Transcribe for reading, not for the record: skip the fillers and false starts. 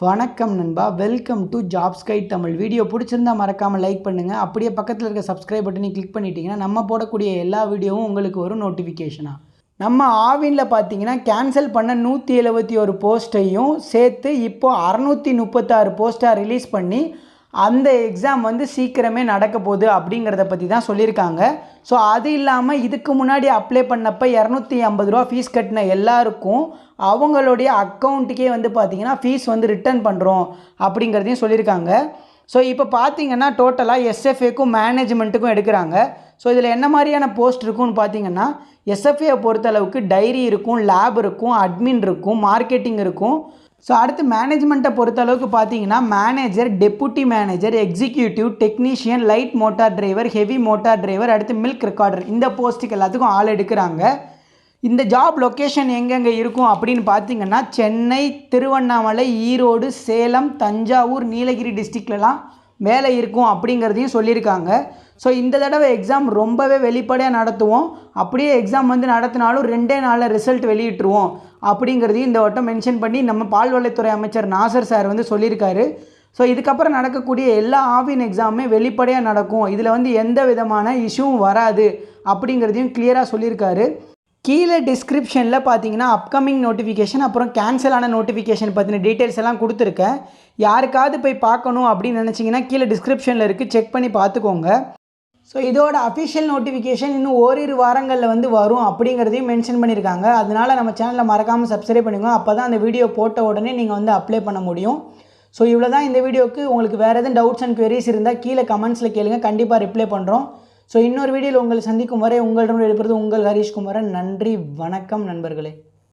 வணக்கம் நண்பா, welcome to jobs guide Tamil. Video பிடிச்சிருந்தா மறக்காமல் லைக் பண்ணுங்கள். அப்படியே பக்கத்தில் இருக்க சப்ஸ்கிரைப் பட்டனை கிளிக் பண்ணிட்டீங்கன்னா நம்ம போடக்கூடிய எல்லா வீடியோவும் உங்களுக்கு ஒரு நோட்டிஃபிகேஷனாக. நம்ம ஆவினில் பார்த்தீங்கன்னா கேன்சல் பண்ண 171 போஸ்ட்டையும் சேர்த்து இப்போது 636 போஸ்ட்டாக ரிலீஸ் பண்ணி அந்த எக்ஸாம் வந்து சீக்கிரமே நடக்க போகுது அப்படிங்கிறத பற்றி தான் சொல்லியிருக்காங்க. ஸோ அது இல்லாமல் இதுக்கு முன்னாடி அப்ளை பண்ணப்போ 250 ரூபா ஃபீஸ் கட்டின எல்லாருக்கும் அவங்களுடைய அக்கௌண்ட்டுக்கே வந்து பார்த்திங்கன்னா ஃபீஸ் வந்து ரிட்டர்ன் பண்ணுறோம் அப்படிங்கிறதையும் சொல்லியிருக்காங்க. ஸோ இப்போ பார்த்திங்கன்னா டோட்டலாக SFAக்கும் மேனேஜ்மெண்ட்டுக்கும் எடுக்கிறாங்க. ஸோ இதில் என்ன மாதிரியான போஸ்ட் இருக்குன்னு பார்த்தீங்கன்னா SFA பொறுத்தளவுக்கு டைரி இருக்கும், லேப் இருக்கும், அட்மின் இருக்கும், மார்க்கெட்டிங் இருக்கும். ஸோ அடுத்து மேனேஜ்மெண்ட்டை பொறுத்தளவுக்கு பார்த்தீங்கன்னா manager, deputy manager, executive, technician, light motor driver, heavy motor driver, அடுத்து மில்க் ரெக்கார்டர், இந்த போஸ்ட்டுக்கு எல்லாத்துக்கும் ஆள் எடுக்கிறாங்க. இந்த ஜாப் லொக்கேஷன் எங்கெங்கே இருக்கும் அப்படின்னு பார்த்தீங்கன்னா சென்னை, திருவண்ணாமலை, ஈரோடு, சேலம், தஞ்சாவூர், நீலகிரி டிஸ்ட்ரிக்ட்லலாம் வேலை இருக்கும் அப்படிங்கிறதையும் சொல்லியிருக்காங்க. ஸோ இந்த தடவை எக்ஸாம் ரொம்பவே வெளிப்படையாக நடத்துவோம். அப்படியே எக்ஸாம் வந்து நடத்தினாலும் 2 நாளில் ரிசல்ட் வெளியிட்டுருவோம் அப்படிங்கிறதையும் இந்த வட்டம் மென்ஷன் பண்ணி நம்ம பால்வளைத்துறை அமைச்சர் நாசர் சார் வந்து சொல்லியிருக்காரு. ஸோ இதுக்கப்புறம் நடக்கக்கூடிய எல்லா ஆவின் எக்ஸாமுமே வெளிப்படையாக நடக்கும், இதில் வந்து எந்த விதமான இஷ்யூவும் வராது அப்படிங்கிறதையும் கிளியராக சொல்லியிருக்காரு. கீழே டிஸ்கிரிப்ஷனில் பார்த்தீங்கன்னா அப்கமிங் நோட்டிஃபிகேஷன் அப்புறம் கேன்சல் ஆன நோட்டிஃபிகேஷன் பற்றின டீட்டெயில்ஸ் எல்லாம் கொடுத்துருக்கேன். யாருக்காவது போய் பார்க்கணும் அப்படின்னு நினச்சிங்கன்னா கீழே டிஸ்கிரிப்ஷனில் இருக்குது, செக் பண்ணி பார்த்துக்கோங்க. ஸோ இதோட அஃபிஷியல் நோட்டிஃபிகேஷன் இன்னும் ஓரிரு வாரங்களில் வந்து வரும் அப்படிங்கிறதையும் மென்ஷன் பண்ணியிருக்காங்க. அதனால் நம்ம சேனலை மறக்காமல் சப்ஸ்கிரைப் பண்ணிக்கோங்க. அப்போ தான் அந்த வீடியோ போட்ட உடனே நீங்கள் வந்து அப்ளை பண்ண முடியும். ஸோ இவ்வளோ தான் இந்த வீடியோக்கு. உங்களுக்கு வேறு எதுவும் டவுட்ஸ் அண்ட் குவெரிஸ் இருந்தால் கீழே கமெண்ட்ஸில் கேளுங்க, கண்டிப்பாக ரிப்ளை பண்ணுறோம். ஸோ இன்னொரு வீடியோவில் உங்களை சந்திக்கும் வரை உங்களிடம் எடுப்பது உங்கள் ஹரிஷ் குமாரன். நன்றி, வணக்கம் நண்பர்களே.